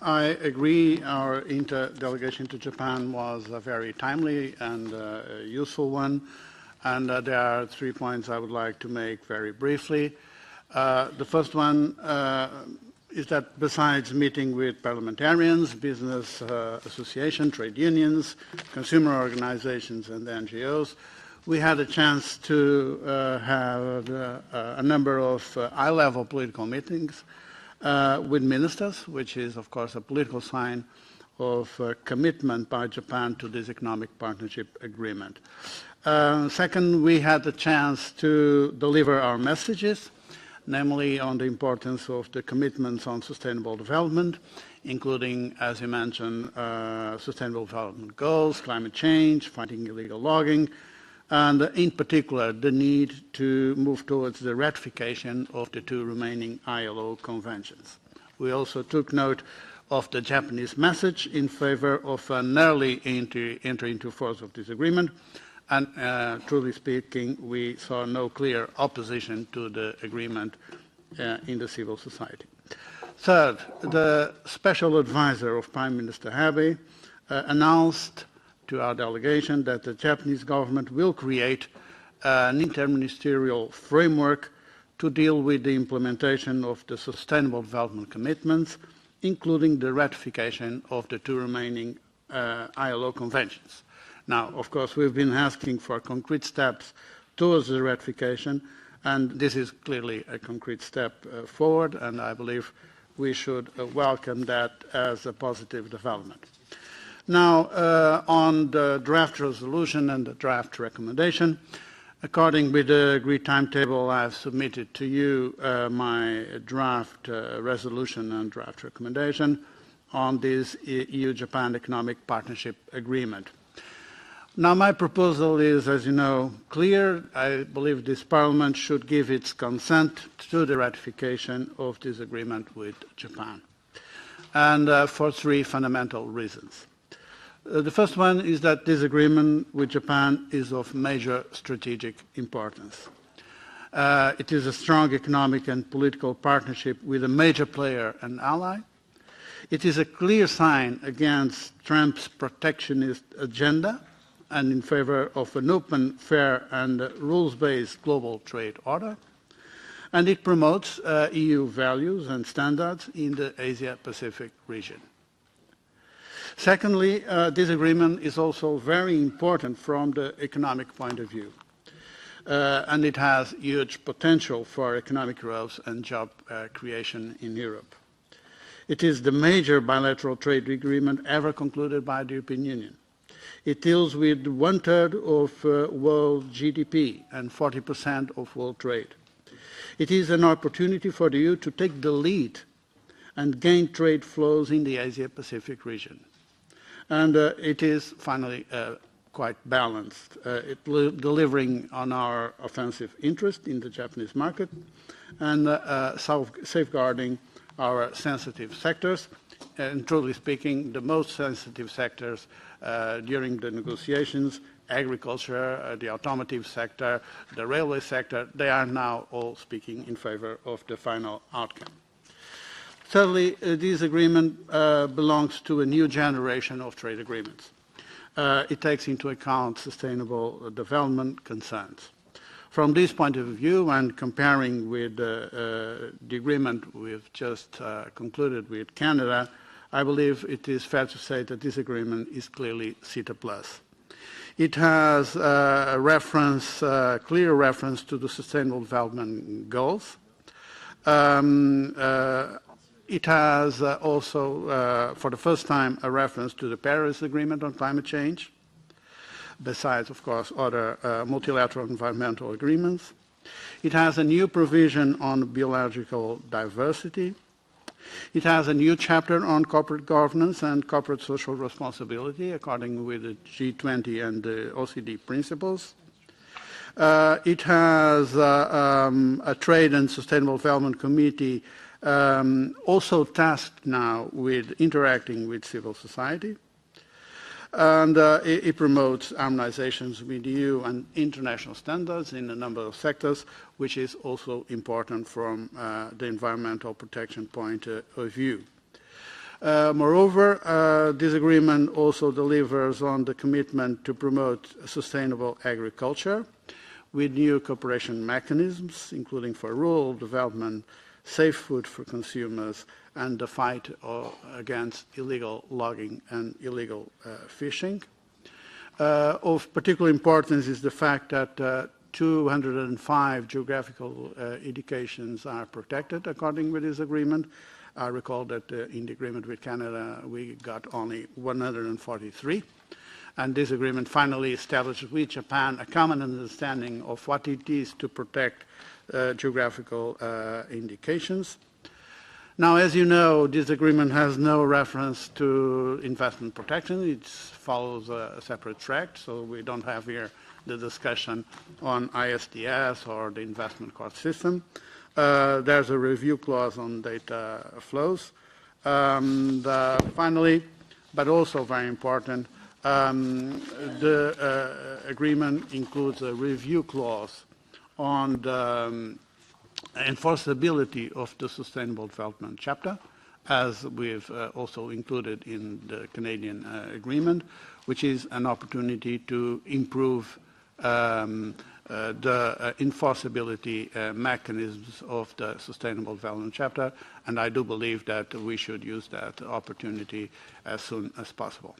I agree. Our delegation to Japan was a very timely and useful one. And there are 3 points I would like to make very briefly. The first one is that besides meeting with parliamentarians, business associations, trade unions, consumer organizations, and NGOs, we had a chance to have a number of high-level political meetings with ministers, which is, of course, a political sign of commitment by Japan to this economic partnership agreement. Second, we had the chance to deliver our messages, namely on the importance of the commitments on sustainable development, including, as you mentioned, sustainable development goals, climate change, fighting illegal logging, and in particular, the need to move towards the ratification of the 2 remaining ILO conventions. We also took note of the Japanese message in favor of an early entry into force of this agreement, and truly speaking, we saw no clear opposition to the agreement in the civil society. Third, the special advisor of Prime Minister Abe announced to our delegation that the Japanese government will create an interministerial framework to deal with the implementation of the Sustainable Development Commitments, including the ratification of the 2 remaining ILO conventions. Now, of course, we've been asking for concrete steps towards the ratification, and this is clearly a concrete step forward, and I believe we should welcome that as a positive development. Now, on the draft resolution and the draft recommendation, according with the agreed timetable, I have submitted to you my draft resolution and draft recommendation on this EU-Japan Economic Partnership Agreement. Now, my proposal is, as you know, clear. I believe this Parliament should give its consent to the ratification of this agreement with Japan, and for 3 fundamental reasons. The first one is that this agreement with Japan is of major strategic importance. It is a strong economic and political partnership with a major player and ally. It is a clear sign against Trump's protectionist agenda and in favor of an open, fair, and rules-based global trade order. And it promotes EU values and standards in the Asia-Pacific region. Secondly, this agreement is also very important from the economic point of view, and it has huge potential for economic growth and job creation in Europe. It is the major bilateral trade agreement ever concluded by the European Union. It deals with 1/3 of world GDP and 40% of world trade. It is an opportunity for the EU to take the lead and gain trade flows in the Asia-Pacific region. And it is, finally, quite balanced, delivering on our offensive interest in the Japanese market and safeguarding our sensitive sectors, and truly speaking, the most sensitive sectors during the negotiations, agriculture, the automotive sector, the railway sector, they are now all speaking in favor of the final outcome. Thirdly, this agreement belongs to a new generation of trade agreements. It takes into account sustainable development concerns. From this point of view, and comparing with the agreement we've just concluded with Canada, I believe it is fair to say that this agreement is clearly CETA+. It has a reference, clear reference to the Sustainable Development Goals. It has also, for the first time, a reference to the Paris Agreement on climate change, besides, of course, other multilateral environmental agreements. It has a new provision on biological diversity. It has a new chapter on corporate governance and corporate social responsibility, according with the G20 and the OECD principles. It has a Trade and Sustainable Development Committee also tasked now with interacting with civil society. And it promotes harmonizations with EU and international standards in a number of sectors, which is also important from the environmental protection point of view. Moreover, this agreement also delivers on the commitment to promote sustainable agriculture with new cooperation mechanisms, including for rural development, safe food for consumers, and the fight against illegal logging and illegal fishing. Of particular importance is the fact that 205 geographical indications are protected according with this agreement. I recall that in the agreement with Canada, we got only 143. And this agreement finally establishes with Japan a common understanding of what it is to protect geographical indications. Now, as you know, this agreement has no reference to investment protection. It follows a separate track, so we don't have here the discussion on ISDS or the investment court system. There's a review clause on data flows. Finally, but also very important, the agreement includes a review clause on the enforceability of the Sustainable Development Chapter, as we've also included in the Canadian agreement, which is an opportunity to improve the enforceability mechanisms of the Sustainable Development Chapter, and I do believe that we should use that opportunity as soon as possible.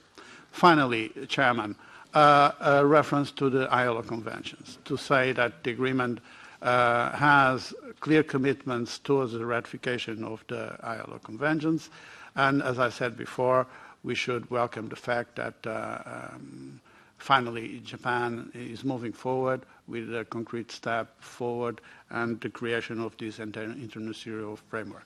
Finally, Chairman, a reference to the ILO conventions, to say that the agreement has clear commitments towards the ratification of the ILO conventions, and as I said before, we should welcome the fact that finally Japan is moving forward with a concrete step forward and the creation of this international framework.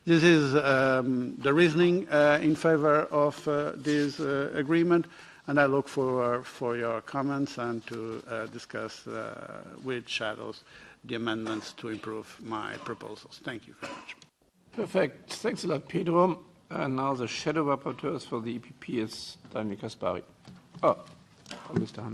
This is the reasoning in favor of this agreement, and I look forward for your comments and to discuss with shadows the amendments to improve my proposals. Thank you very much. Perfect. Thanks a lot, Pedro. And now the shadow rapporteurs for the EPP is Daniel Kaspari. Oh, Mr. Hahn.